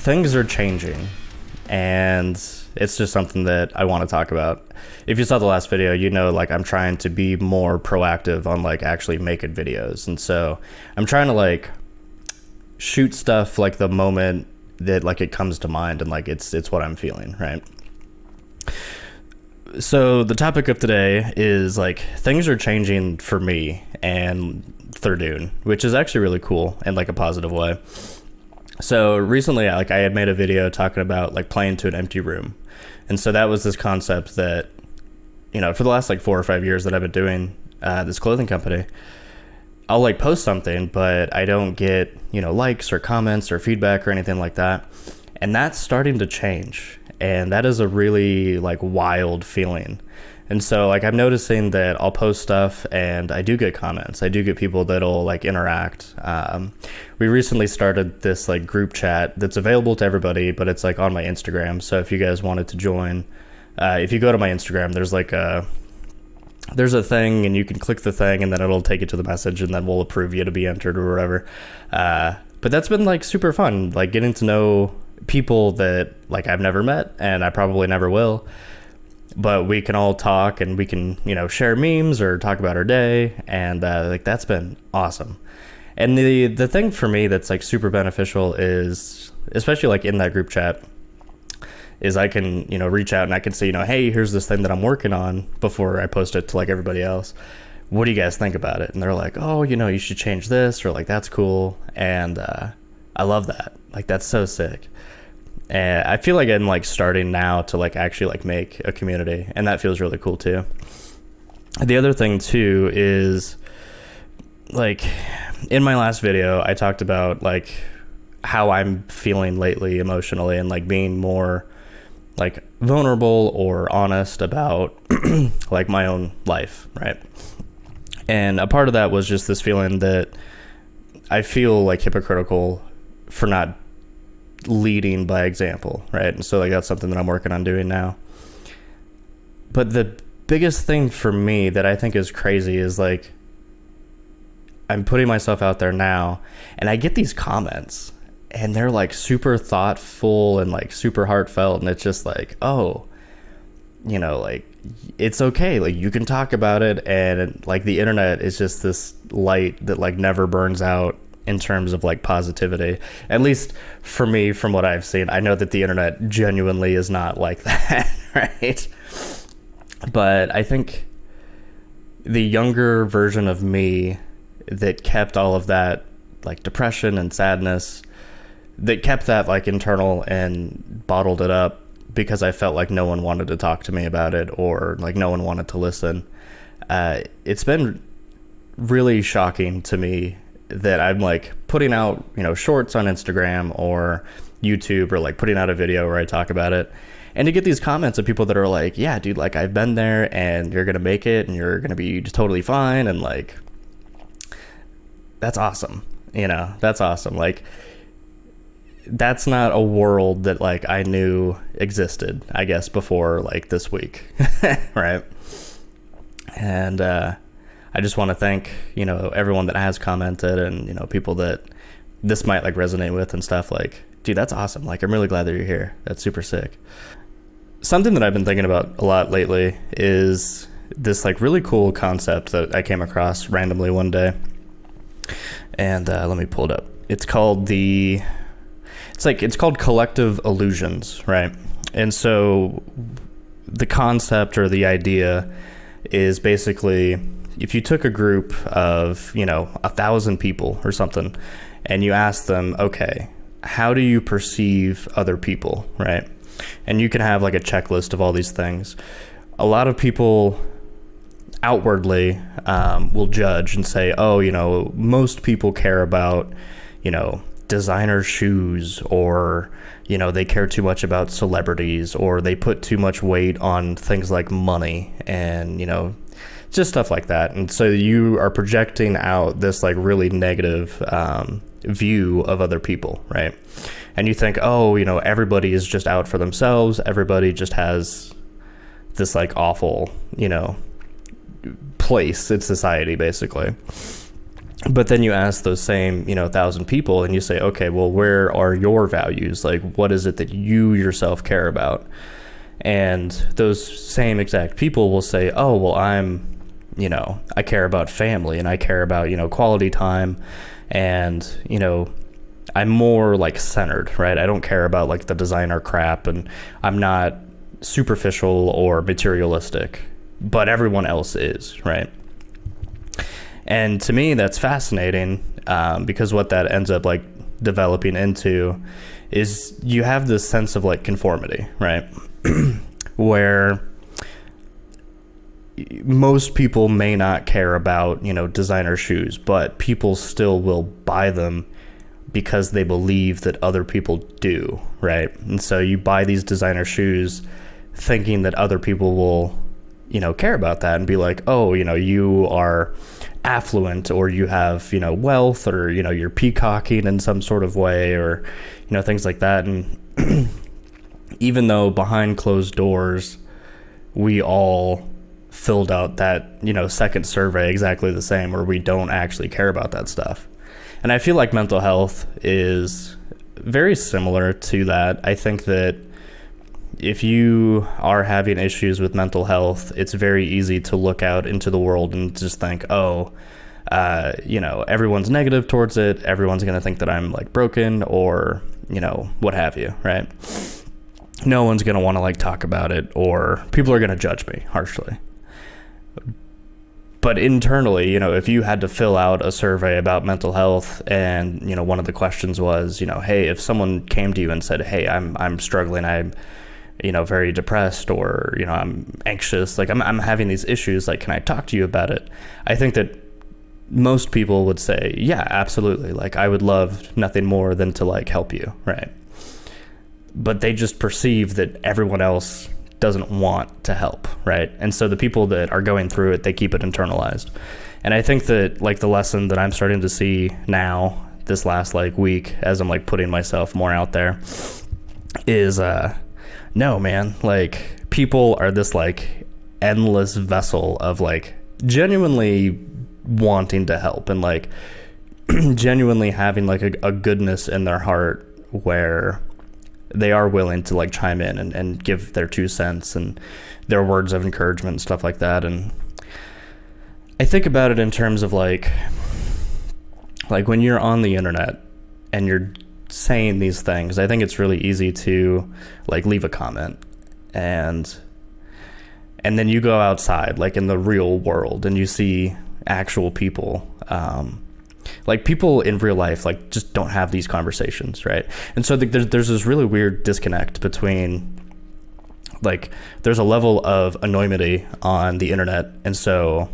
things are changing, and it's just something that I want to talk about. If you saw the last video, you know, like, I'm trying to be more proactive on like actually making videos, and so I'm trying to like shoot stuff like the moment that like it comes to mind, and like it's what I'm feeling, right? So the topic of today is like things are changing for me and Therdune, which is actually really cool in like a positive way. So recently, like, I had made a video talking about like playing to an empty room, and so that was this concept that, you know, for the last like 4 or 5 years that I've been doing this clothing company. I'll like post something, but I don't get, you know, likes or comments or feedback or anything like that, and that's starting to change, and that is a really like wild feeling. And so like I'm noticing that I'll post stuff and I do get comments. I do get people that'll like interact. We recently started this like group chat that's available to everybody, but it's like on my Instagram. So if you guys wanted to join, if you go to my Instagram, there's a thing, and you can click the thing, and then it'll take you to the message, and then we'll approve you to be entered or whatever. But that's been like super fun, like getting to know people that like I've never met, and I probably never will. But we can all talk, and we can, you know, share memes or talk about our day, and like that's been awesome. And the thing for me that's like super beneficial is, especially like in that group chat, is I can, you know, reach out and I can say, you know, hey, here's this thing that I'm working on, before I post it to like everybody else. What do you guys think about it? And they're like, oh, you know, you should change this, or like, that's cool. And I love that. Like, that's so sick. And I feel like I'm like starting now to like actually like make a community, and that feels really cool too. The other thing too is, like, in my last video, I talked about like how I'm feeling lately emotionally, and like being more like vulnerable or honest about like my own life, right? And a part of that was just this feeling that I feel like hypocritical for not leading by example, right? And so like that's something that I'm working on doing now. But the biggest thing for me that I think is crazy is like I'm putting myself out there now, and I get these comments, and they're like super thoughtful and like super heartfelt, and it's just like, oh, you know, like, it's okay, like you can talk about it, and like the internet is just this light that like never burns out in terms of like positivity. At least for me, from what I've seen, I know that the internet genuinely is not like that, right? But I think the younger version of me that kept all of that like depression and sadness, that kept that like internal and bottled it up because I felt like no one wanted to talk to me about it, or like no one wanted to listen. It's been really shocking to me that I'm like putting out, you know, shorts on Instagram or YouTube, or like putting out a video where I talk about it, and to get these comments of people that are like, yeah, dude, like I've been there, and you're gonna make it, and you're gonna be totally fine, and like, that's awesome. You know, that's awesome. Like, that's not a world that like I knew existed, I guess, before like this week. Right? And I just want to thank, you know, everyone that has commented, and, you know, people that this might like resonate with and stuff. Like, dude, that's awesome. Like, I'm really glad that you're here. That's super sick. Something that I've been thinking about a lot lately is this like really cool concept that I came across randomly one day. And let me pull it up. It's called collective illusions, right? And so the concept, or the idea, is basically, if you took a group of, you know, 1,000 people or something, and you ask them, okay, how do you perceive other people, right? And you can have like a checklist of all these things. A lot of people outwardly will judge and say, oh, you know, most people care about, you know, designer shoes, or, you know, they care too much about celebrities, or they put too much weight on things like money, and, you know, just stuff like that. And so you are projecting out this like really negative view of other people, right? And you think, oh, you know, everybody is just out for themselves, everybody just has this like awful, you know, place in society, basically. But then you ask those same, 1,000 people and you say, okay, well, where are your values? Like, what is it that you yourself care about? And those same exact people will say, oh, well, I care about family, and I care about, quality time, and, I'm more like centered, right? I don't care about like the designer crap, and I'm not superficial or materialistic, but everyone else is, right? And to me, that's fascinating, because what that ends up like developing into is you have this sense of like conformity, right? Where most people may not care about, designer shoes, but people still will buy them because they believe that other people do, right? And so you buy these designer shoes thinking that other people will, care about that and be like, oh, you are affluent, or you have, wealth, or, you're peacocking in some sort of way, or, things like that. And even though behind closed doors, we all filled out that, second survey exactly the same, where we don't actually care about that stuff. And I feel like mental health is very similar to that. I think that if you are having issues with mental health, it's very easy to look out into the world and just think, oh, everyone's negative towards it. Everyone's going to think that I'm like broken, or, what have you, right? No one's going to want to like talk about it, or people are going to judge me harshly. But internally, if you had to fill out a survey about mental health, and, one of the questions was, hey, if someone came to you and said, hey, I'm struggling, I'm, very depressed, or, I'm anxious, like I'm having these issues, like, can I talk to you about it? I think that most people would say, yeah, absolutely. Like, I would love nothing more than to like help you, right? But they just perceive that everyone else doesn't want to help, right? And so the people that are going through it, they keep it internalized. And I think that like the lesson that I'm starting to see now, this last like week, as I'm like putting myself more out there, is no, man, like people are this like endless vessel of like genuinely wanting to help, and like genuinely having like a goodness in their heart, where they are willing to like chime in and give their 2 cents and their words of encouragement and stuff like that. And I think about it in terms of like when you're on the internet and you're saying these things, I think it's really easy to like leave a comment, and then you go outside like in the real world and you see actual people, like people in real life, like just don't have these conversations, right? And so there's this really weird disconnect between like there's a level of anonymity on the internet, and so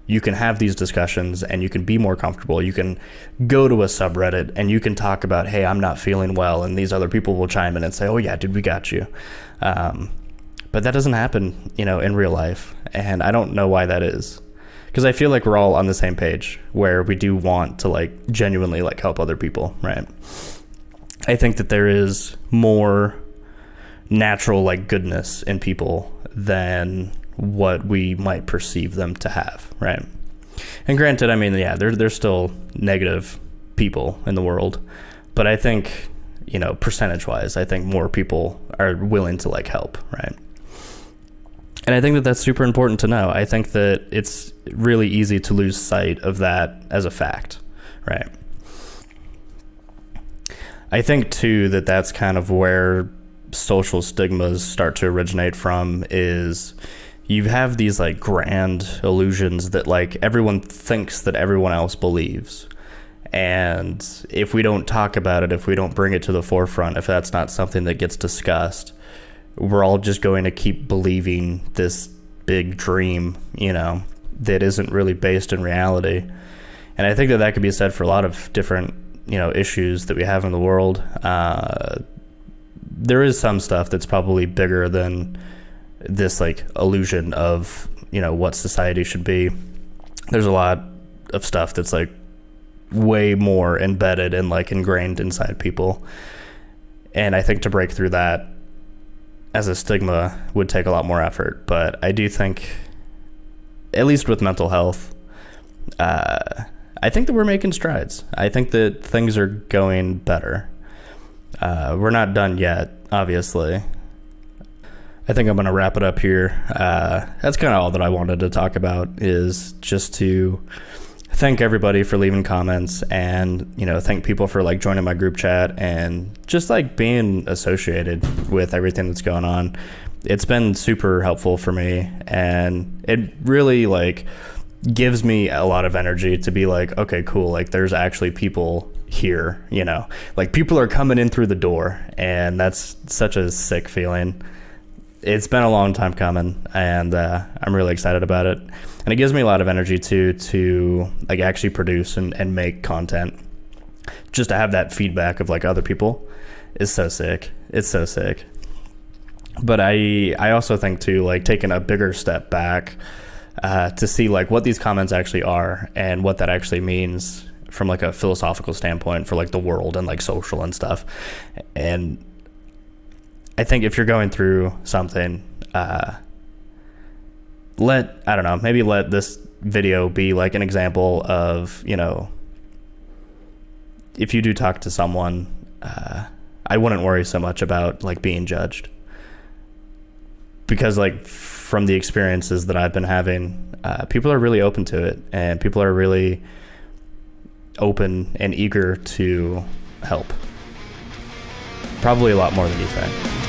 you can have these discussions and you can be more comfortable. You can go to a subreddit and you can talk about, hey, I'm not feeling well, and these other people will chime in and say, oh yeah, dude, we got you. But that doesn't happen, in real life, and I don't know why that is. Because I feel like we're all on the same page, where we do want to like genuinely like help other people, right? I think that there is more natural like goodness in people than what we might perceive them to have, right? And granted, I mean, yeah, there's still negative people in the world, but I think, percentage-wise, I think more people are willing to like help, right? And I think that that's super important to know. I think that it's really easy to lose sight of that as a fact, right? I think, too, that that's kind of where social stigmas start to originate from, is you have these like grand illusions that like everyone thinks that everyone else believes. And if we don't talk about it, if we don't bring it to the forefront, if that's not something that gets discussed, we're all just going to keep believing this big dream, that isn't really based in reality. And I think that could be said for a lot of different, issues that we have in the world. There is some stuff that's probably bigger than this like illusion of, what society should be. There's a lot of stuff that's like way more embedded and like ingrained inside people. And I think to break through that as a stigma would take a lot more effort. But I do think, at least with mental health, I think that we're making strides. I think that things are going better. We're not done yet, obviously. I think I'm going to wrap it up here. That's kind of all that I wanted to talk about, is just to thank everybody for leaving comments, and, you know, thank people for like joining my group chat and just like being associated with everything that's going on. It's been super helpful for me, and it really like gives me a lot of energy to be like, okay, cool, like there's actually people here, you know, like people are coming in through the door, and that's such a sick feeling. It's been a long time coming, and I'm really excited about it, and it gives me a lot of energy to like actually produce and make content. Just to have that feedback of like other people is so sick. It's so sick. But I also think too, like taking a bigger step back to see like what these comments actually are and what that actually means from like a philosophical standpoint for like the world and like social and stuff. And I think if you're going through something, maybe let this video be like an example of, you know, if you do talk to someone, I wouldn't worry so much about like being judged, because like from the experiences that I've been having, people are really open to it, and people are really open and eager to help. Probably a lot more than you think.